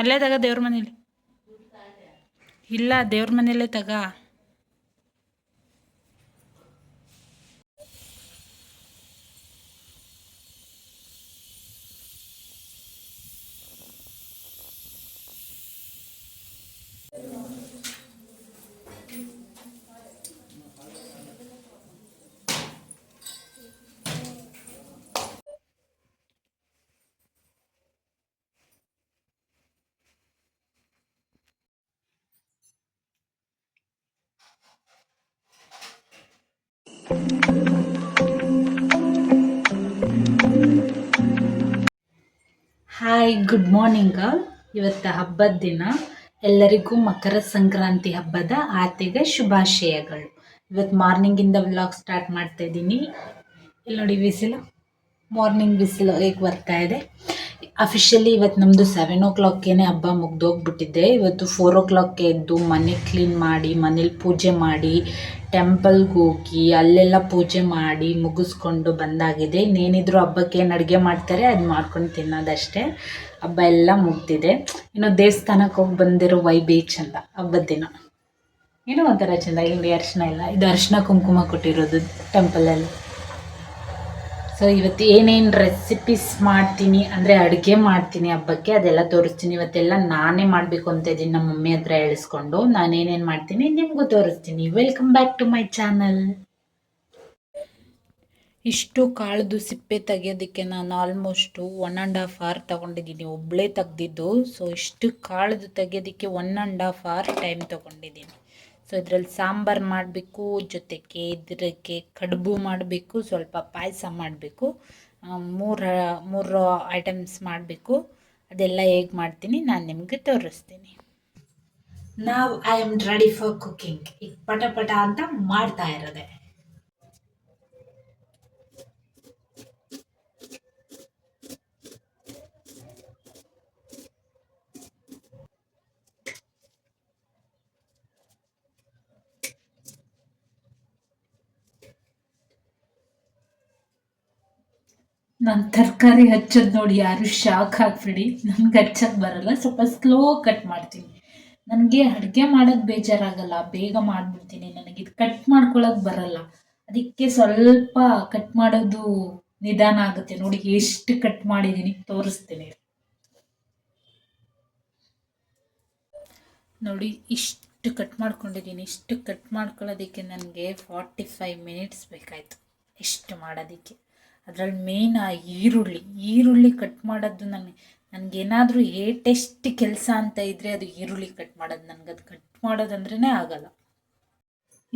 ಅಲ್ಲೇ ತಗ ದೇವ್ರ ಮನೇಲಿ. ಇಲ್ಲ ದೇವ್ರ ಮನೇಲೇ ತಗ. Hi, good morning. ಇವತ್ತು ಹಬ್ಬದ ದಿನ. ಎಲ್ಲರಿಗೂ ಮಕರ ಸಂಕ್ರಾಂತಿ ಹಬ್ಬದ ಆರ್ಥಿಕ ಶುಭಾಶಯಗಳು. ಇವತ್ತು ಮಾರ್ನಿಂಗಿಂದ ವ್ಲಾಗ್ ಸ್ಟಾರ್ಟ್ ಮಾಡ್ತಾ ಇದ್ದೀನಿ. ಇಲ್ಲಿ ನೋಡಿ ಬಿಸಿಲು, ಮಾರ್ನಿಂಗ್ ಬಿಸಿಲು ಹೇಗೆ ಬರ್ತಾ ಇದೆ. ಅಫಿಷಿಯಲಿ ಇವತ್ತು ನಮ್ಮದು 7 o'clockಗೆ ಹಬ್ಬ ಮುಗ್ದೋಗ್ಬಿಟ್ಟಿದೆ. ಇವತ್ತು 4 o'clockಗೆ ಎದ್ದು ಮನೆ ಕ್ಲೀನ್ ಮಾಡಿ, ಮನೇಲಿ ಪೂಜೆ ಮಾಡಿ, ಟೆಂಪಲ್ಗೆ ಹೋಗಿ ಅಲ್ಲೆಲ್ಲ ಪೂಜೆ ಮಾಡಿ ಮುಗಿಸ್ಕೊಂಡು ಬಂದಾಗಿದೆ. ಇನ್ನೇನಿದ್ರು ಹಬ್ಬಕ್ಕೆ ಏನು ಅಡುಗೆ ಮಾಡ್ತಾರೆ ಅದು ಮಾಡ್ಕೊಂಡು ತಿನ್ನೋದಷ್ಟೇ. ಹಬ್ಬ ಎಲ್ಲ ಮುಗ್ದಿದೆ. ಇನ್ನು ದೇವಸ್ಥಾನಕ್ಕೆ ಹೋಗಿ ಬಂದಿರೋ ವೈಬೇ ಚಂದ. ಹಬ್ಬದ ದಿನ ಏನೋ ಒಂಥರ ಚೆಂದ. ಇಲ್ಲಿ ಅರಿಶಿನ ಇಲ್ಲ, ಇದು ಅರಿಶಿನ ಕುಂಕುಮ ಕೊಟ್ಟಿರೋದು ಟೆಂಪಲಲ್ಲಿ. ಸೊ ಇವತ್ತು ಏನೇನು ರೆಸಿಪೀಸ್ ಮಾಡ್ತೀನಿ ಅಂದರೆ ಅಡುಗೆ ಮಾಡ್ತೀನಿ ಹಬ್ಬಕ್ಕೆ, ಅದೆಲ್ಲ ತೋರಿಸ್ತೀನಿ. ಇವತ್ತೆಲ್ಲ ನಾನೇ ಮಾಡಬೇಕು ಅಂತ ಇದ್ದೀನಿ, ನಮ್ಮ ಮಮ್ಮಿ ಹತ್ರ ಹೇಳಿಸ್ಕೊಂಡು. ನಾನೇನೇನು ಮಾಡ್ತೀನಿ ನಿಮಗೂ ತೋರಿಸ್ತೀನಿ. Welcome back to my channel. ಇಷ್ಟು ಕಾಳ್ದು ಸಿಪ್ಪೆ ತೆಗಿಯೋದಕ್ಕೆ ನಾನು ಆಲ್ಮೋಸ್ಟು 1.5 hour ತೊಗೊಂಡಿದ್ದೀನಿ. ಒಬ್ಬಳೇ ತೆಗ್ದಿದ್ದು. ಸೊ ಇಷ್ಟು ಕಾಳ್ದು ತೆಗಿಯೋದಕ್ಕೆ 1.5 hour ಟೈಮ್ ತೊಗೊಂಡಿದ್ದೀನಿ. ಸೊ ಇದರಲ್ಲಿ ಸಾಂಬಾರು ಮಾಡಬೇಕು, ಜೊತೆಗೆ ಇದಕ್ಕೆ ಕಡುಬು ಮಾಡಬೇಕು, ಸ್ವಲ್ಪ ಪಾಯಸ ಮಾಡಬೇಕು, ಮೂರು ಐಟಮ್ಸ್ ಮಾಡಬೇಕು. ಅದೆಲ್ಲ ಹೇಗೆ ಮಾಡ್ತೀನಿ ನಾನು ನಿಮಗೆ ತೋರಿಸ್ತೀನಿ. I am ready for cooking. ಈಗ ಪಟ ಪಟ ಅಂತ ಮಾಡ್ತಾ ಇರೋದೆ. ನಾನು ತರಕಾರಿ ಹಚ್ಚೋದು ನೋಡಿ ಯಾರು ಶಾಕ್ ಹಾಕ್ಬಿಡಿ. ನನಗೆ ಹಚ್ಚೋದು ಬರಲ್ಲ, ಸ್ವಲ್ಪ ಸ್ಲೋ ಕಟ್ ಮಾಡ್ತೀನಿ. ನನಗೆ ಅಡುಗೆ ಮಾಡೋದು ಬೇಜಾರಾಗಲ್ಲ, ಬೇಗ ಮಾಡಿಬಿಡ್ತೀನಿ. ನನಗಿದು ಕಟ್ ಮಾಡ್ಕೊಳ್ಳೋದು ಬರಲ್ಲ, ಅದಕ್ಕೆ ಸ್ವಲ್ಪ ಕಟ್ ಮಾಡೋದು ನಿಧಾನ ಆಗುತ್ತೆ. ನೋಡಿ ಎಷ್ಟು ಕಟ್ ಮಾಡಿದ್ದೀನಿ ತೋರಿಸ್ತೀನಿ ನೋಡಿ. ಇಷ್ಟು ಕಟ್ ಮಾಡ್ಕೊಂಡಿದ್ದೀನಿ. ಇಷ್ಟು ಕಟ್ ಮಾಡ್ಕೊಳ್ಳೋದಕ್ಕೆ ನನಗೆ 45 minutes ಬೇಕಾಯಿತು ಇಷ್ಟು ಮಾಡೋದಕ್ಕೆ. ಅದರಲ್ಲಿ ಮೇನ್ ಆ ಈರುಳ್ಳಿ ಕಟ್ ಮಾಡೋದು ನನಗೇನಾದರೂ ಟೆಸ್ಟ್ ಕೆಲಸ ಅಂತ ಇದ್ದರೆ ಅದು ಈರುಳ್ಳಿ ಕಟ್ ಮಾಡೋದು. ನನಗದು ಕಟ್ ಮಾಡೋದಂದ್ರೇ ಆಗಲ್ಲ.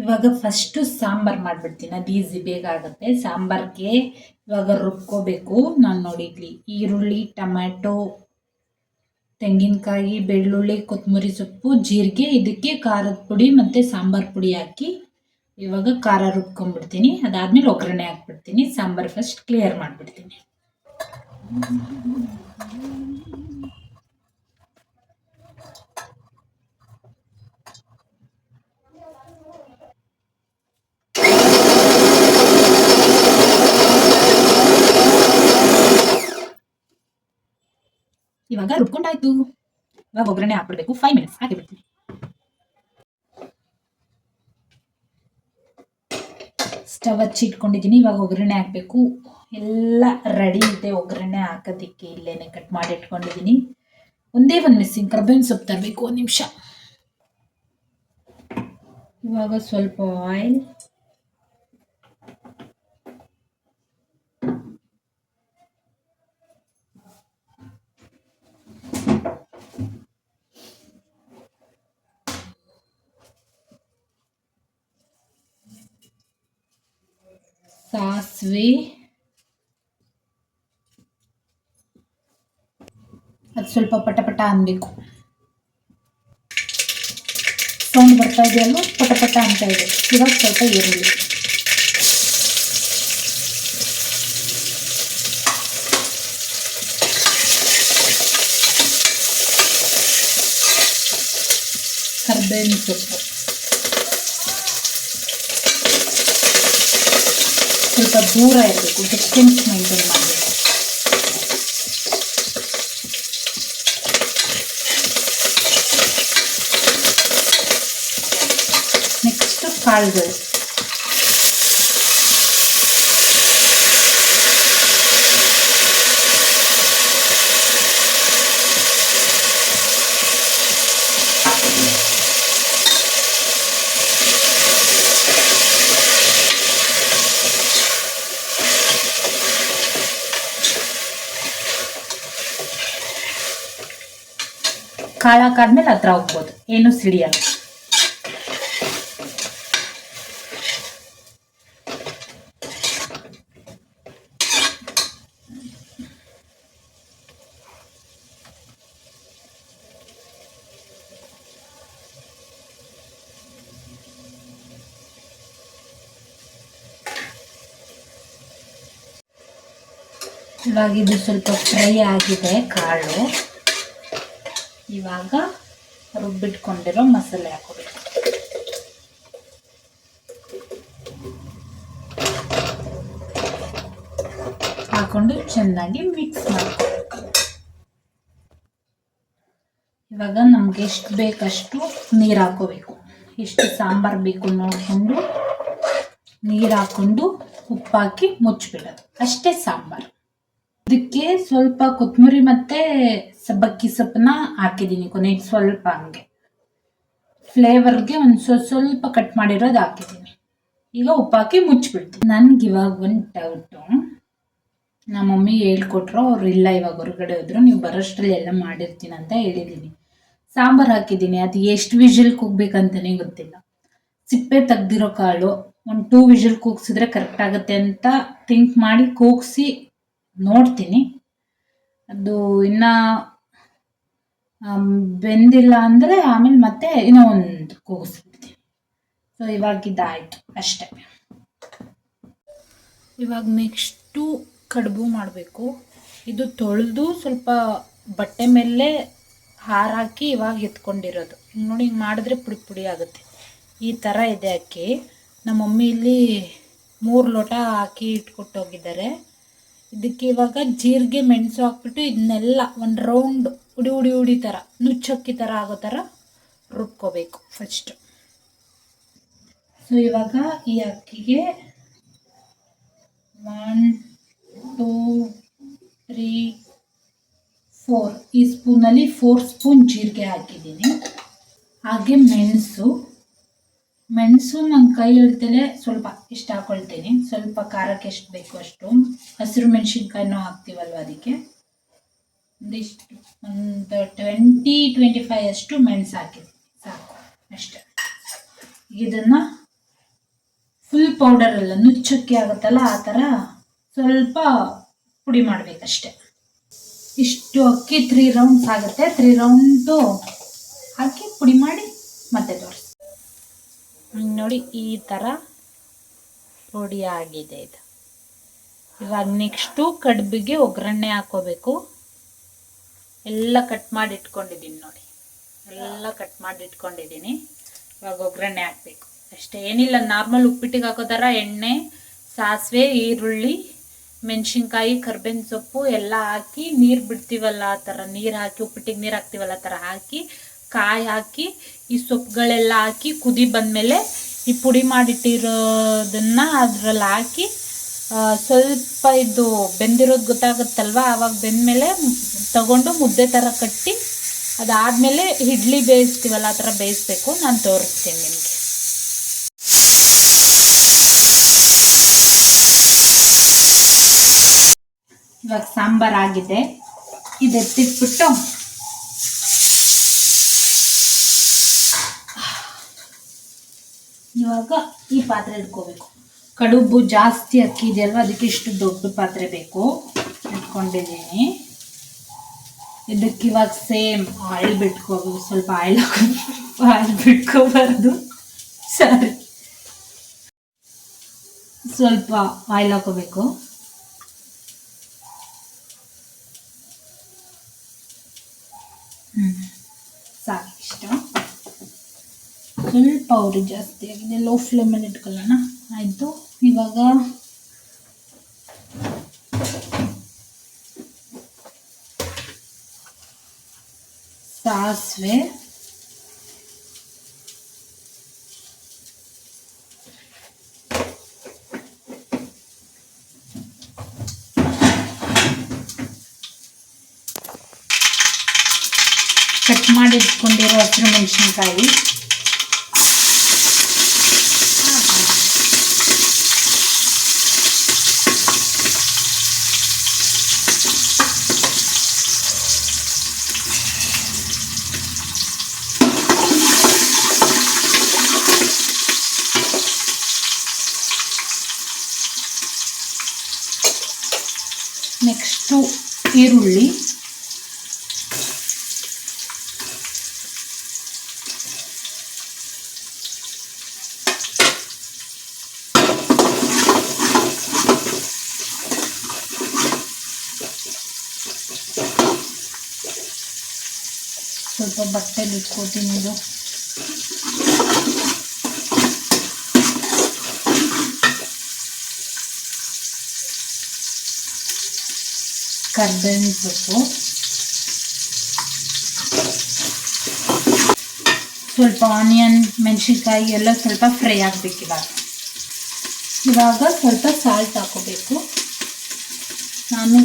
ಇವಾಗ ಫಸ್ಟು ಸಾಂಬಾರು ಮಾಡಿಬಿಡ್ತೀನಿ, ಅದು ಈಸಿ, ಬೇಗ ಆಗುತ್ತೆ. ಸಾಂಬಾರಿಗೆ ಇವಾಗ ರುಬ್ಕೋಬೇಕು. ನಾನು ನೋಡಿ ಇಲ್ಲಿ ಈರುಳ್ಳಿ, ಟೊಮ್ಯಾಟೊ, ತೆಂಗಿನಕಾಯಿ, ಬೆಳ್ಳುಳ್ಳಿ, ಕೊತ್ತಂಬರಿ ಸೊಪ್ಪು, ಜೀರಿಗೆ, ಇದಕ್ಕೆ ಖಾರದ ಪುಡಿ ಮತ್ತು ಸಾಂಬಾರು ಪುಡಿ ಹಾಕಿ ಇವಾಗ ಖಾರ ರುಬ್ಕೊಂಡ್ಬಿಡ್ತೀನಿ. ಅದಾದಮೇಲೆ ಒಗ್ಗರಣೆ ಹಾಕ್ಬಿಡ್ತೀನಿ. ಸಾಂಬಾರು ಫಸ್ಟ್ ಕ್ಲಿಯರ್ ಮಾಡಿಬಿಡ್ತೀನಿ. ಇವಾಗ ರುಬ್ಕೊಂಡಾಯ್ತು. ಇವಾಗ ಒಗ್ಗರಣೆ ಹಾಕ್ಬಿಡ್ಬೇಕು. 5 minutes ಹಾಕಿಬಿಡ್ತೀನಿ. ಸ್ಟವ್ ಹಚ್ಚಿ ಇಟ್ಕೊಂಡಿದ್ದೀನಿ. ಇವಾಗ ಒಗ್ಗರಣೆ ಹಾಕಬೇಕು. ಎಲ್ಲ ರೆಡಿ ಇದೆ ಒಗ್ಗರಣೆ ಹಾಕೋದಕ್ಕೆ. ಇಲ್ಲೇನೆ ಕಟ್ ಮಾಡಿ ಇಟ್ಕೊಂಡಿದ್ದೀನಿ. ಒಂದೇ ಒಂದು ಮಿಸ್ಸಿಂಗ್, ಕರ್ಬೇವಿನ ಸೊಪ್ಪು ತರಬೇಕು. 1 ನಿಮಿಷ. ಇವಾಗ ಸ್ವಲ್ಪ ಆಯಿಲ್, ಸಾಸಿವೆ, ಅದು ಸ್ವಲ್ಪ ಪಟಪಟ ಅನ್ಬೇಕು. ಸೌಂಡ್ ಬರ್ತಾ ಇದೆಯಲ್ವ, ಪಟಪಟ ಅಂತ ಇದೆ. ಇವಾಗ ಸ್ವಲ್ಪ ಈರುಳ್ಳಿ, ಕರ್ಬೇವಿನ ಸೊಪ್ಪು, ಸ್ವಲ್ಪ ದೂರ ಇರಬೇಕು, ಡಿಸ್ಟೆನ್ಸ್ ಮೇಂಟೈನ್ ಮಾಡಬೇಕು. ಕಾಳುಗಳು. ಕಾಳಾಕಾದ್ಮೇಲೆ ಹತ್ರ ಹೋಗ್ಬೋದು, ಏನು ಸಿಡಿಯಲ್ಲ. ಇವಾಗ ಇದು ಸ್ವಲ್ಪ ಫ್ರೈ ಆಗಿದೆ ಕಾಳು. ಇವಾಗ ರುಬ್ಬಿಟ್ಕೊಂಡಿರೋ ಮಸಾಲೆ ಹಾಕೋಬೇಕು. ಹಾಕೊಂಡು ಚೆನ್ನಾಗಿ ಮಿಕ್ಸ್ ಮಾಡ್ಕೋಬೇಕು. ಇವಾಗ ನಮ್ಗೆ ಎಷ್ಟು ಬೇಕಷ್ಟು ನೀರು ಹಾಕೋಬೇಕು. ಎಷ್ಟು ಸಾಂಬಾರು ಬೇಕು ನೋಡಿಕೊಂಡು ನೀರು ಹಾಕೊಂಡು ಉಪ್ಪಾಕಿ ಮುಚ್ಚಿಬಿಡೋದು, ಅಷ್ಟೇ ಸಾಂಬಾರು. ಇದಕ್ಕೆ ಸ್ವಲ್ಪ ಕೊತ್ತಂಬರಿ ಮತ್ತೆ ಸಬ್ಬಕ್ಕಿ ಸೊಪ್ಪನ್ನ ಹಾಕಿದ್ದೀನಿ ಕೊನೆಗೆ, ಸ್ವಲ್ಪ ಹಂಗೆ ಫ್ಲೇವರ್ಗೆ ಒಂದು ಸ್ವಲ್ಪ ಕಟ್ ಮಾಡಿರೋದು ಹಾಕಿದ್ದೀನಿ. ಈಗ ಉಪ್ಪಾಕಿ ಮುಚ್ಚಿಬಿಡ್ತೀನಿ. ನನ್ಗೆ ಇವಾಗ ಒಂದು ಡೌಟು, ನಮ್ಮ ಮಮ್ಮಿ ಹೇಳ್ಕೊಟ್ರು, ಅವ್ರು ಇಲ್ಲ ಇವಾಗ ಹೊರಗಡೆ ಹೋದ್ರು, ನೀವು ಬರೋಷ್ಟ್ರಲ್ಲಿ ಎಲ್ಲ ಮಾಡಿರ್ತೀನಿ ಅಂತ ಹೇಳಿದ್ದೀನಿ. ಸಾಂಬಾರು ಹಾಕಿದ್ದೀನಿ, ಅದು ಎಷ್ಟು ವಿಷಲ್ಗೆ ಹೋಗ್ಬೇಕಂತಲೇ ಗೊತ್ತಿಲ್ಲ. ಸಿಪ್ಪೆ ತೆಗ್ದಿರೋ ಕಾಳು ಒಂದು 2 ವಿಷಲ್ ಕೂಗ್ಸಿದ್ರೆ ಕರೆಕ್ಟ್ ಆಗುತ್ತೆ ಅಂತ ಥಿಂಕ್ ಮಾಡಿ ಕೂಗಿಸಿ ನೋಡ್ತೀನಿ. ಅದು ಇನ್ನು ಬೆಂದಿಲ್ಲ ಅಂದರೆ ಆಮೇಲೆ ಮತ್ತೆ ಇನ್ನೂ ಒಂದು ಕೂಗಿಸ್ಬಿಡ್ತೀನಿ. ಸೊ ಇವಾಗ ಇದಾಯಿತು ಅಷ್ಟೇ. ಇವಾಗ ನೆಕ್ಸ್ಟು ಕಡುಬು ಮಾಡಬೇಕು. ಇದು ತೊಳೆದು ಸ್ವಲ್ಪ ಬಟ್ಟೆ ಮೇಲೆ ಹಾರಾಕಿ ಇವಾಗ ಎತ್ಕೊಂಡಿರೋದು. ಹಿಂಗೆ ನೋಡಿ, ಹಿಂಗೆ ಮಾಡಿದ್ರೆ ಪುಡಿ ಪುಡಿ ಆಗುತ್ತೆ. ಈ ಥರ ಇದೆ ಅಕ್ಕಿ. ನಮ್ಮ ಮಮ್ಮಿ ಇಲ್ಲಿ 3 ಲೋಟ ಹಾಕಿ ಇಟ್ಕೊಟ್ಟೋಗಿದ್ದಾರೆ. ಇದಕ್ಕೆ ಇವಾಗ ಜೀರಿಗೆ ಮೆಣಸು ಹಾಕ್ಬಿಟ್ಟು ಇದನ್ನೆಲ್ಲ ಒಂದು ರೌಂಡ್ ಉಡಿ ಥರ ನುಚ್ಚಕ್ಕಿ ಥರ ಆಗೋ ಥರ ರುಬ್ಕೋಬೇಕು ಫಸ್ಟು. ಸೊ ಇವಾಗ ಈ ಅಕ್ಕಿಗೆ 1 2 3 4 ಈ ಸ್ಪೂನಲ್ಲಿ 4 ಸ್ಪೂನ್ ಜೀರಿಗೆ ಹಾಕಿದ್ದೀನಿ. ಹಾಗೆ ಮೆಣಸು ನನ್ನ ಕೈ ಹಿಡ್ತಲೇ ಸ್ವಲ್ಪ ಇಷ್ಟು ಹಾಕೊಳ್ತೀನಿ. ಸ್ವಲ್ಪ ಖಾರಕ್ಕೆ ಎಷ್ಟು ಬೇಕು ಅಷ್ಟು. ಹಸಿರು ಮೆಣಸಿನ್ಕಾಯಿನೂ ಹಾಕ್ತೀವಲ್ವ, ಅದಕ್ಕೆ ಒಂದಿಷ್ಟು ಒಂದು 20-25 ಅಷ್ಟು ಮೆಣಸು ಹಾಕಿದ್ದೀನಿ, ಸಾಕು ಅಷ್ಟೇ. ಇದನ್ನು ಫುಲ್ ಪೌಡರಲ್ಲ, ನುಚ್ಚಕ್ಕಿ ಆಗುತ್ತಲ್ಲ ಆ ಥರ ಸ್ವಲ್ಪ ಪುಡಿ ಮಾಡಬೇಕಷ್ಟೆ. ಇಷ್ಟು ಅಕ್ಕಿ 3 ರೌಂಡ್ಸ್ ಆಗುತ್ತೆ. 3 ರೌಂಡು ಹಾಕಿ ಪುಡಿ ಮಾಡಿ ಮತ್ತೆ ತೋರಿಸಿ. ನೋಡಿ, ಈ ಥರ ಪುಡಿ ಆಗಿದೆ ಇದು. ಇವಾಗ ನೆಕ್ಸ್ಟು ಕಡುಬಿಗೆ ಒಗ್ಗರಣೆ ಹಾಕೋಬೇಕು. ಎಲ್ಲ ಕಟ್ ಮಾಡಿ ಇಟ್ಕೊಂಡಿದ್ದೀನಿ ನೋಡಿ, ಎಲ್ಲ ಕಟ್ ಮಾಡಿ ಇಟ್ಕೊಂಡಿದ್ದೀನಿ. ಇವಾಗ ಒಗ್ಗರಣೆ ಹಾಕಬೇಕು ಅಷ್ಟೇ, ಏನಿಲ್ಲ. ನಾರ್ಮಲ್ ಉಪ್ಪಿಟ್ಟಿಗೆ ಹಾಕೋ ಥರ ಎಣ್ಣೆ, ಸಾಸಿವೆ, ಈರುಳ್ಳಿ, ಮೆಣಸಿನ್ಕಾಯಿ, ಕರ್ಬೇವಿನ ಸೊಪ್ಪು ಎಲ್ಲ ಹಾಕಿ ನೀರು ಬಿಡ್ತೀವಲ್ಲ ಆ ಥರ ನೀರು ಹಾಕಿ, ಉಪ್ಪಿಟ್ಟಿಗೆ ನೀರು ಹಾಕ್ತೀವಲ್ಲ ಆ ಥರ ಹಾಕಿ, ಕಾಯಿ ಹಾಕಿ, ಈ ಸೊಪ್ಪುಗಳೆಲ್ಲ ಹಾಕಿ ಕುದಿ ಬಂದಮೇಲೆ ಈ ಪುಡಿ ಮಾಡಿಟ್ಟಿರೋದನ್ನು ಅದರಲ್ಲಿ ಹಾಕಿ ಸ್ವಲ್ಪ ಇದು ಬೆಂದಿರೋದು ಗೊತ್ತಾಗುತ್ತಲ್ವ, ಆವಾಗ ಬೆಂದಮೇಲೆ ತಗೊಂಡು ಮುದ್ದೆ ಥರ ಕಟ್ಟಿ ಅದಾದಮೇಲೆ ಇಡ್ಲಿ ಬೇಯಿಸ್ತೀವಲ್ಲ ಆ ಥರ ಬೇಯಿಸ್ಬೇಕು. ನಾನು ತೋರಿಸ್ತೀನಿ ನಿಮಗೆ. ಇವಾಗ ಸಾಂಬಾರು ಆಗಿದೆ. ಇದು ಎತ್ತಿಟ್ಬಿಟ್ಟು ಇವಾಗ ಈ ಪಾತ್ರೆ ಇಟ್ಕೋಬೇಕು. ಕಡುಬು ಜಾಸ್ತಿ ಅಕ್ಕಿ ಇದೆಯಲ್ವ, ಅದಕ್ಕೆ ಇಷ್ಟು ದೊಡ್ಡ ಪಾತ್ರೆ ಬೇಕು. ಇಟ್ಕೊಂಡಿದ್ದೀನಿ. ಇದಕ್ಕೆ ಇವಾಗ ಸೇಮ್ ಆಯಿಲ್ ಬಿಟ್ಕೋಬೇಕು. ಸ್ವಲ್ಪ ಆಯಿಲ್ ಬಿಟ್ಕೋಬಾರ್ದು, ಸರಿ, ಸ್ವಲ್ಪ ಆಯಿಲ್ ಹಾಕೋಬೇಕು. ಸಾಕು, ಇಷ್ಟ. ಸ್ವಲ್ಪ ಉರಿ ಜಾಸ್ತಿ ಆಗಿದೆ, ಲೋ ಫ್ಲೇಮಲ್ಲಿ ಇಟ್ಕೊಳ್ಳೋಣ. ಆಯಿತು. ಇವಾಗ ಸಾಸಿವೆ, ಕಟ್ ಮಾಡಿ ಇಟ್ಕೊಂಡಿರೋ ಹಸಿರು ಮೆಣಸಿನ್ಕಾಯಿ, ನೆಕ್ಸ್ಟು ಈರುಳ್ಳಿ, ಸ್ವಲ್ಪ ಬಟ್ಟೆಲಿ ಇಟ್ಕೊತೀನಿ. ಇದು ಕರ್ಬೇವಿನ ಸೊಪ್ಪು, ಸ್ವಲ್ಪ ಆನಿಯನ್, ಮೆಣಸಿನ್ಕಾಯಿ ಎಲ್ಲ ಸ್ವಲ್ಪ ಫ್ರೈ ಆಗಬೇಕು. ಇವಾಗ ಸ್ವಲ್ಪ ಸಾಲ್ಟ್ ಹಾಕೋಬೇಕು. ನಾನು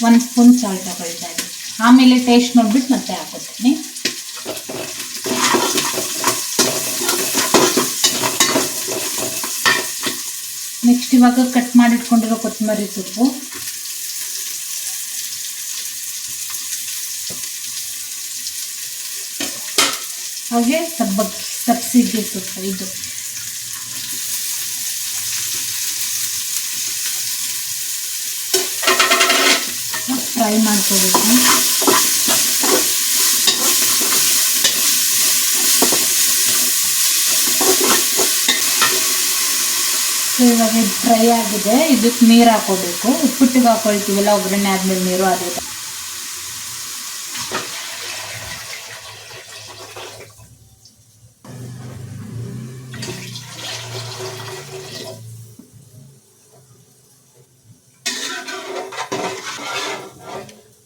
1 ಸ್ಪೂನ್ ಸಾಲ್ಟ್ ಹಾಕೊಳ್ತಾ ಇದ್ದೀನಿ. ಆಮೇಲೆ ಟೇಸ್ಟ್ ನೋಡ್ಬಿಟ್ಟು ಮತ್ತೆ ಹಾಕೋತೀನಿ. ನೆಕ್ಸ್ಟ್ ಇವಾಗ ಕಟ್ ಮಾಡಿಟ್ಕೊಂಡಿರೋ ಕೊತ್ತಂಬರಿ ಸೊಪ್ಪು, ಹಾಗೆ ಸಬ್ಸಿಗೆ ಸೊಪ್ಪು, ಇದು ಫ್ರೈ ಮಾಡ್ಕೋಬೇಕು. ಇವಾಗ ಇದು ಫ್ರೈ ಆಗಿದೆ. ಇದಕ್ಕೆ ನೀರು ಹಾಕೋಬೇಕು. ಉಪ್ಪಿಟ್ಟಿಗೆ ಹಾಕೊಳ್ತೀವಲ್ಲ ಒಗ್ಗರಣೆ ಆದ್ಮೇಲೆ ನೀರು, ಅದೇ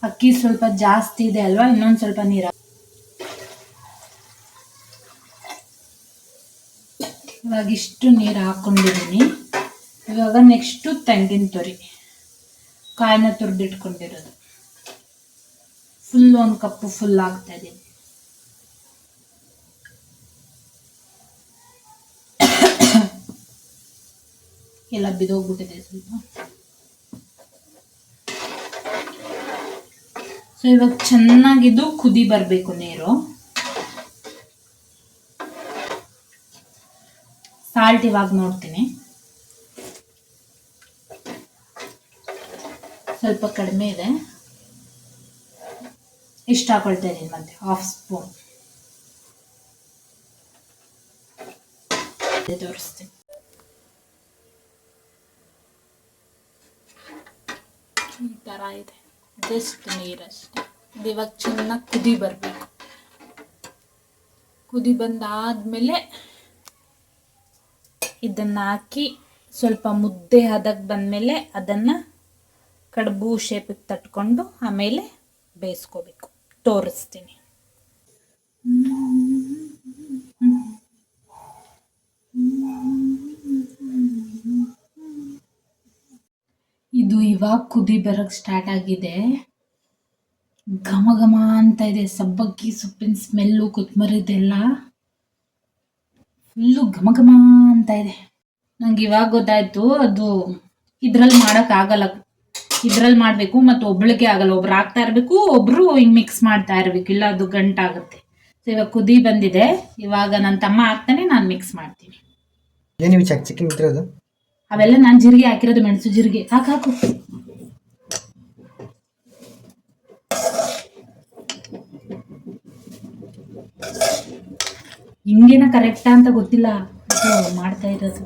ಅಕ್ಕಿ ಸ್ವಲ್ಪ ಜಾಸ್ತಿ ಇದೆ ಅಲ್ವಾ, ಇನ್ನೊಂದು ಸ್ವಲ್ಪ ನೀರು. ಇವಾಗ ಇಷ್ಟು ನೀರು ಹಾಕೊಂಡಿದ್ದೀನಿ. ಇವಾಗ ನೆಕ್ಸ್ಟು ತೆಂಗಿನ ತುರಿ, ಕಾಯಿನ ತುರಿದಿಟ್ಕೊಂಡಿರೋದು ಫುಲ್ 1 ಕಪ್ ಫುಲ್ ಹಾಕ್ತಾ ಇದ್ದೀನಿ. ಎಲ್ಲ ಬಿದೋಗ್ಬಿಟ್ಟಿದೆ ಸ್ವಲ್ಪ. ಸೊ ಇವಾಗ ಚೆನ್ನಾಗಿದ್ದು ಕುದಿ ಬರಬೇಕು ನೀರು. ಸಾಲ್ಟ್ ಇವಾಗ ನೋಡ್ತೀನಿ, ಸ್ವಲ್ಪ ಕಡಿಮೆ ಇದೆ. ಇಷ್ಟು ಹಾಕೊಳ್ತಾ ಇದ್ದೀನಿ, ಮತ್ತೆ 1/2 ಸ್ಪೂನ್ ತೋರಿಸ್ತೀನಿ. ಈ ಥರ ಇದೆ, ಜಸ್ಟ್ ನೀರಷ್ಟೇ. ಇದು ಇವಾಗ ಚೆನ್ನಾಗಿ ಕುದಿ ಬರಬೇಕು. ಕುದಿ ಬಂದಾದ್ಮೇಲೆ ಇದನ್ನ ಹಾಕಿ ಸ್ವಲ್ಪ ಮುದ್ದೆ ಹದಕ್ಕೆ ಬಂದಮೇಲೆ ಅದನ್ನು ಕಡುಬು ಶೇಪಿಗೆ ತಟ್ಕೊಂಡು ಆಮೇಲೆ ಬೇಯಿಸ್ಕೋಬೇಕು. ತೋರಿಸ್ತೀನಿ. ಇದು ಇವಾಗ ಕುದಿ ಬರೋಕ್ಕೆ ಸ್ಟಾರ್ಟ್ ಆಗಿದೆ. ಘಮ ಘಮ ಅಂತ ಇದೆ. ಸಬ್ಬಕ್ಕಿ ಸೊಪ್ಪಿನ ಸ್ಮೆಲ್ಲು, ಕೊತ್ತಂಬರಿದೆಲ್ಲ ಫುಲ್ಲು ಘಮ ಘಮ ಅಂತ ಇದೆ. ನಂಗೆ ಇವಾಗ ಗೊತ್ತಾಯ್ತು, ಅದು ಇದ್ರಲ್ಲಿ ಮಾಡೋಕ್ಕಾಗಲ್ಲ. ಇದ್ರಲ್ಲಿ ಮಾಡಬೇಕು, ಮತ್ತು ಒಬ್ಳಿಗೆ ಆಗಲ್ಲ. ಒಬ್ರು ಹಾಕ್ತಾ ಇರಬೇಕು, ಒಬ್ರು ಹಿಂಗೆ ಮಿಕ್ಸ್ ಮಾಡ್ತಾ ಇರಬೇಕು, ಇಲ್ಲ ಅದು ಗಂಟಾಗುತ್ತೆ. ಸೊ ಇವಾಗ ಕುದಿ ಬಂದಿದೆ. ಇವಾಗ ನನ್ನ ತಮ್ಮ ಹಾಕ್ತಾನೆ, ನಾನು ಮಿಕ್ಸ್ ಮಾಡ್ತೀನಿ. ಅವೆಲ್ಲ ನಾನು ಜೀರಿಗೆ ಹಾಕಿರೋದು, ಮೆಣಸು ಜೀರಿಗೆ. ಹಾಕು. ಹಿಂಗೇನ ಕರೆಕ್ಟಾ ಅಂತ ಗೊತ್ತಿಲ್ಲ, ಮಾಡ್ತಾ ಇರೋದು.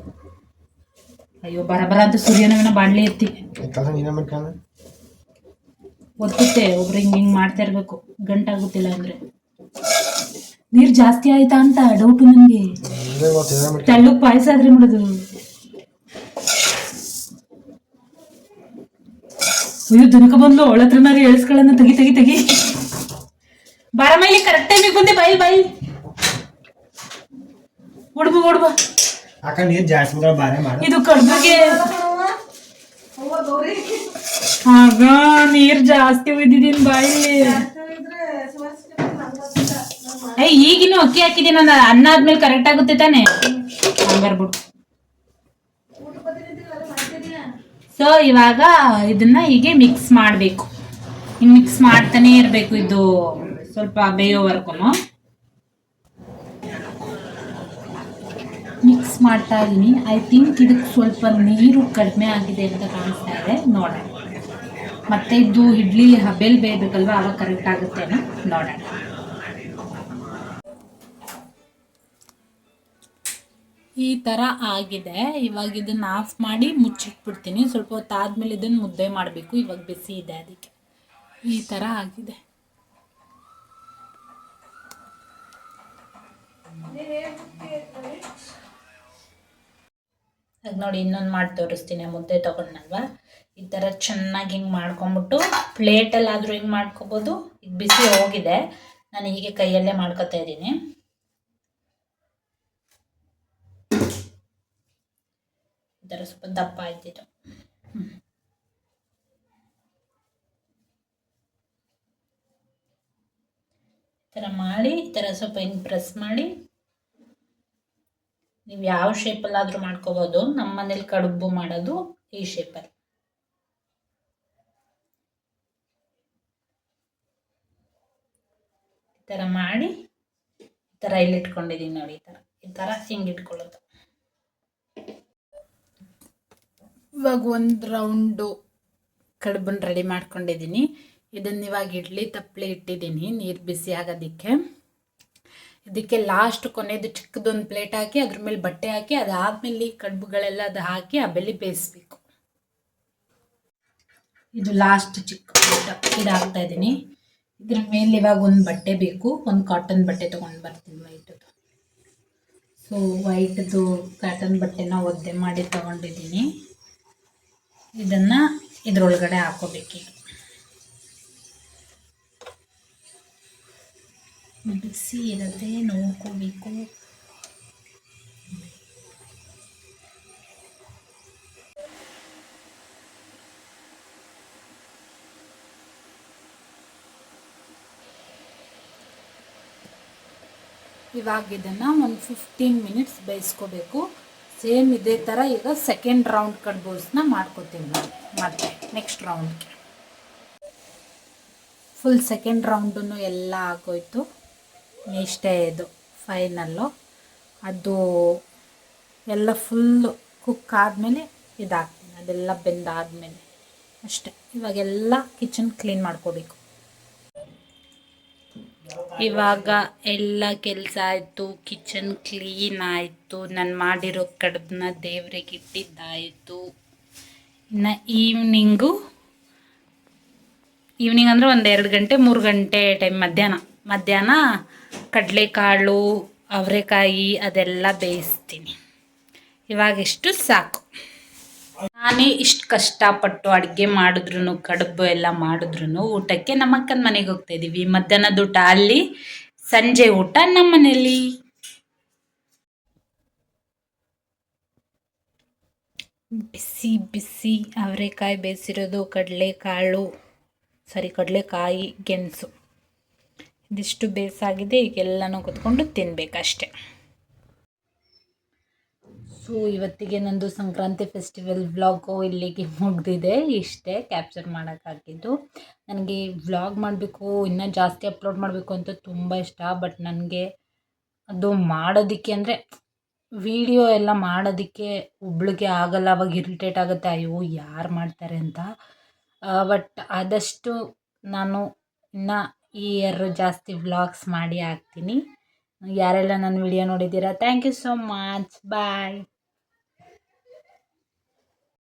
ಅಯ್ಯೋ ಬರಬರ ಅಂತ ಸೂರ್ಯನವನ ಬಾಡ್ಲಿ ಎತ್ತಿ ಒತ್ತುತ್ತೆ. ಒಬ್ರು ಹಿಂಗ್ ಮಾಡ್ತಾ ಇರ್ಬೇಕು, ಗಂಟಾಗುತ್ತಿಲ್ಲ ಅಂದ್ರೆ. ನೀರ್ ಜಾಸ್ತಿ ಆಯ್ತಾ ಅಂತ ಡೌಟು ನನ್ಗೆ. ತೆಳ್ಳಗ್ ಪಾಯಸ ಆದ್ರೆ ಮಾಡೋದು. ಅಯ್ಯೋ ದನಕ ಬಂದ್ಲು, ಅವಳ ಹತ್ರನಾರು ಎಳ್ಸ್ಕೊಳ್ಳೋಣ. ತೆಗಿ ಬಾರ ಮೈಲಿ ಕರೆಕ್ಟ್ ಟೈಮಿಗೆ ಬಂದೆ. ಬಾಯಿ ಓಡ್ಬ ಇದು ಕಡ್ಬಿಗೆ ಆಗ ನೀರ್ ಜಾಸ್ತಿ ಒಯ್ದಿದ್ದೀನಿ ಬಾಯಿಲಿ. ಈಗಿನೂ ಅಕ್ಕಿ ಹಾಕಿದ್ದೀನಿ ನಾನು, ಅನ್ನ ಆದ್ಮೇಲೆ ಕರೆಕ್ಟ್ ಆಗುತ್ತೆ ತಾನೆ. ಬರ್ಬಿಟ್ಟು ಸೊ ಇವಾಗ ಇದನ್ನ ಹೀಗೆ ಮಿಕ್ಸ್ ಮಾಡಬೇಕು. ಹಿಂಗೆ ಮಿಕ್ಸ್ ಮಾಡ್ತಾನೆ ಇರಬೇಕು, ಇದು ಸ್ವಲ್ಪ ಬೇಯೋವರೆಗೂ ಮಿಕ್ಸ್ ಮಾಡ್ತಾ ಇದ್ದೀನಿ. ಐ ಥಿಂಕ್ ಇದಕ್ಕೆ ಸ್ವಲ್ಪ ನೀರು ಕಡಿಮೆ ಆಗಿದೆ ಅಂತ ಕಾಣಿಸ್ತಾ ಇದೆ, ನೋಡೋಣ. ಮತ್ತೆ ಇದು ಇಡ್ಲಿ ಹಬೆಲ್ ಬೇಯಬೇಕಲ್ವ, ಆವಾಗ ಕರೆಕ್ಟ್ ಆಗುತ್ತೇನೋ ನೋಡೋಣ. ಈ ಥರ ಆಗಿದೆ. ಇವಾಗ ಇದನ್ನು ಆಫ್ ಮಾಡಿ ಮುಚ್ಚಿಟ್ಬಿಡ್ತೀನಿ. ಸ್ವಲ್ಪ ಹೊತ್ತು ಆದಮೇಲೆ ಇದನ್ನು ಮುದ್ದೆ ಮಾಡಬೇಕು. ಇವಾಗ ಬಿಸಿ ಇದೆ, ಅದಕ್ಕೆ ಈ ಥರ ಆಗಿದೆ. ಅದು ನೋಡಿ, ಇನ್ನೊಂದು ಮಾಡಿ ತೋರಿಸ್ತೀನಿ. ಮುದ್ದೆ ತೊಗೊಂಡಲ್ವ, ಈ ಥರ ಚೆನ್ನಾಗಿ ಹಿಂಗೆ ಮಾಡ್ಕೊಂಬಿಟ್ಟು ಪ್ಲೇಟಲ್ಲಾದರೂ ಹಿಂಗೆ ಮಾಡ್ಕೊಬೋದು. ಈಗ ಬಿಸಿ ಹೋಗಿದೆ, ನಾನು ಹೀಗೆ ಕೈಯಲ್ಲೇ ಮಾಡ್ಕೊತಾ ಇದ್ದೀನಿ. ಈ ಥರ ಸ್ವಲ್ಪ ದಪ್ಪ ಆಯ್ತಿತ್ತು. ಈ ಥರ ಮಾಡಿ, ಈ ಥರ ಸ್ವಲ್ಪ ಹಿಂಗೆ ಪ್ರೆಸ್ ಮಾಡಿ, ನೀವು ಯಾವ ಶೇಪಲ್ಲಾದರೂ ಮಾಡ್ಕೋಬೋದು. ನಮ್ಮ ಮನೇಲಿ ಕಡುಬು ಮಾಡೋದು ಈ ಶೇಪಲ್ಲಿ. ಈ ಥರ ಮಾಡಿ, ಈ ಥರ ಇಲ್ಲಿ ಇಟ್ಕೊಂಡಿದ್ದೀನಿ ನೋಡಿ. ಈ ಥರ ಹಿಂಗೆ ಇಟ್ಕೊಳ್ಳೋದು. ಇವಾಗ ಒಂದು ರೌಂಡು ಕಡುಬನ್ನು ರೆಡಿ ಮಾಡ್ಕೊಂಡಿದ್ದೀನಿ. ಇದನ್ನು ಇವಾಗ ಇಡ್ಲಿ ತಪ್ಪಲೆ ಇಟ್ಟಿದ್ದೀನಿ ನೀರು ಬಿಸಿ ಆಗೋದಕ್ಕೆ. ಇದಕ್ಕೆ ಲಾಸ್ಟ್ ಕೊನೆಯದು ಚಿಕ್ಕದೊಂದು ಪ್ಲೇಟ್ ಹಾಕಿ ಅದ್ರ ಮೇಲೆ ಬಟ್ಟೆ ಹಾಕಿ, ಅದಾದಮೇಲೆ ಕಡುಬುಗಳೆಲ್ಲ ಅದು ಹಾಕಿ ಆ ಬೆಲೆ ಬೇಯಿಸ್ಬೇಕು. ಇದು ಲಾಸ್ಟ್ ಚಿಕ್ಕ ಪ್ಲೇಟ್ ಇದು ಹಾಕ್ತಾ ಇದ್ದೀನಿ. ಇದ್ರ ಮೇಲೆ ಇವಾಗ ಒಂದು ಬಟ್ಟೆ ಬೇಕು, ಒಂದು ಕಾಟನ್ ಬಟ್ಟೆ ತೊಗೊಂಡು ಬರ್ತೀನಿ, ವೈಟದು. ಸೊ ವೈಟ್ದು ಕಾಟನ್ ಬಟ್ಟೆನ ಒದ್ದೆ ಮಾಡಿ ತೊಗೊಂಡಿದ್ದೀನಿ. ಇದನ್ನು ಇದ್ರೊಳಗಡೆ ಹಾಕೋಬೇಕೀಗ. ಬಿಸಿ ಇರುತ್ತೆ, ನೋಡ್ಕೋಬೇಕು. ಇವಾಗ ಇದನ್ನು ಒಂದು 15 ಮಿನಿಟ್ಸ್ ಬೇಯಿಸ್ಕೋಬೇಕು. ಸೇಮ್ ಇದೇ ಥರ ಈಗ ಸೆಕೆಂಡ್ ರೌಂಡ್ ಕಡ್ಬೋಸ್ನ ಮಾಡ್ಕೋತೀವಿ ನಾವು. ಮತ್ತೆ ನೆಕ್ಸ್ಟ್ ರೌಂಡ್ಗೆ ಫುಲ್ ಸೆಕೆಂಡ್ ರೌಂಡನ್ನು ಎಲ್ಲ ಆಗೋಯ್ತು. ಇಷ್ಟೇ ಇದು ಫೈನಲ್ಲು. ಅದು ಎಲ್ಲ ಫುಲ್ಲು ಕುಕ್ ಆದಮೇಲೆ ಇದಾಗ್ತೀನಿ, ಅದೆಲ್ಲ ಬೆಂದಾದಮೇಲೆ ಅಷ್ಟೆ. ಇವಾಗೆಲ್ಲ ಕಿಚನ್ ಕ್ಲೀನ್ ಮಾಡ್ಕೋಬೇಕು. ಇವಾಗ ಎಲ್ಲ ಕೆಲಸ ಆಯಿತು, ಕಿಚನ್ ಕ್ಲೀನ್ ಆಯಿತು, ನಾನು ಮಾಡಿರೋ ಕಡುಬನ್ನ ದೇವ್ರಿಗೆ ಇಟ್ಟಿದ್ದಾಯಿತು. ಇನ್ನು ಈವ್ನಿಂಗ್ ಅಂದರೆ ಒಂದು 2 ಗಂಟೆ 3 ಗಂಟೆ ಟೈಮ್, ಮಧ್ಯಾಹ್ನ ಕಡಲೆಕಾಳು ಅವರೆಕಾಯಿ ಅದೆಲ್ಲ ಬೇಯಿಸ್ತೀನಿ. ಇವಾಗೆಷ್ಟು ಸಾಕು. ನಾನೇ ಇಷ್ಟು ಕಷ್ಟಪಟ್ಟು ಅಡುಗೆ ಮಾಡಿದ್ರು, ಕಡುಬು ಎಲ್ಲ ಮಾಡಿದ್ರು ಊಟಕ್ಕೆ ನಮ್ಮ ಅಕ್ಕನ ಮನೆಗೆ ಹೋಗ್ತಾಯಿದ್ದೀವಿ. ಮಧ್ಯಾಹ್ನದ ಊಟ ಅಲ್ಲಿ, ಸಂಜೆ ಊಟ ನಮ್ಮ ಮನೇಲಿ. ಬಿಸಿ ಬಿಸಿ ಅವರೆಕಾಯಿ ಬೇಯಿಸಿರೋದು, ಕಡಲೆಕಾಯಿ ಗೆಣಸು ಇದಿಷ್ಟು ಬೇಯಿಸಾಗಿದೆ. ಈಗೆಲ್ಲನೂ ಕೂತ್ಕೊಂಡು ತಿನ್ನಬೇಕಷ್ಟೆ. ಸೊ ಇವತ್ತಿಗೆ ನಂದು ಸಂಕ್ರಾಂತಿ ಫೆಸ್ಟಿವಲ್ ವ್ಲಾಗು ಇಲ್ಲಿಗೆ ಮುಗಿದಿದೆ. ಇಷ್ಟೇ ಕ್ಯಾಪ್ಚರ್ ಮಾಡೋಕ್ಕಾಗಿದ್ದು. ನನಗೆ ವ್ಲಾಗ್ ಮಾಡಬೇಕು, ಇನ್ನೂ ಜಾಸ್ತಿ ಅಪ್ಲೋಡ್ ಮಾಡಬೇಕು ಅಂತ ತುಂಬ ಇಷ್ಟ. ಬಟ್ ನನಗೆ ಅದು ಮಾಡೋದಕ್ಕೆ ಅಂದರೆ ವಿಡಿಯೋ ಎಲ್ಲ ಮಾಡೋದಕ್ಕೆ ಒಬ್ಳಿಗೆ ಆಗಲ್ಲ. ಅವಾಗ ಇರಿಟೇಟ್ ಆಗುತ್ತೆ, ಅಯ್ಯೋ ಯಾರು ಮಾಡ್ತಾರೆ ಅಂತ. ಬಟ್ ಆದಷ್ಟು ನಾನು ಇನ್ನು ಈ ಇಯರ್ ಜಾಸ್ತಿ ವ್ಲಾಗ್ಸ್ ಮಾಡಿ ಹಾಕ್ತೀನಿ. ಯಾರೆಲ್ಲ ನನ್ನ ವಿಡಿಯೋ ನೋಡಿದ್ದೀರಾ, thank you so much. Bye.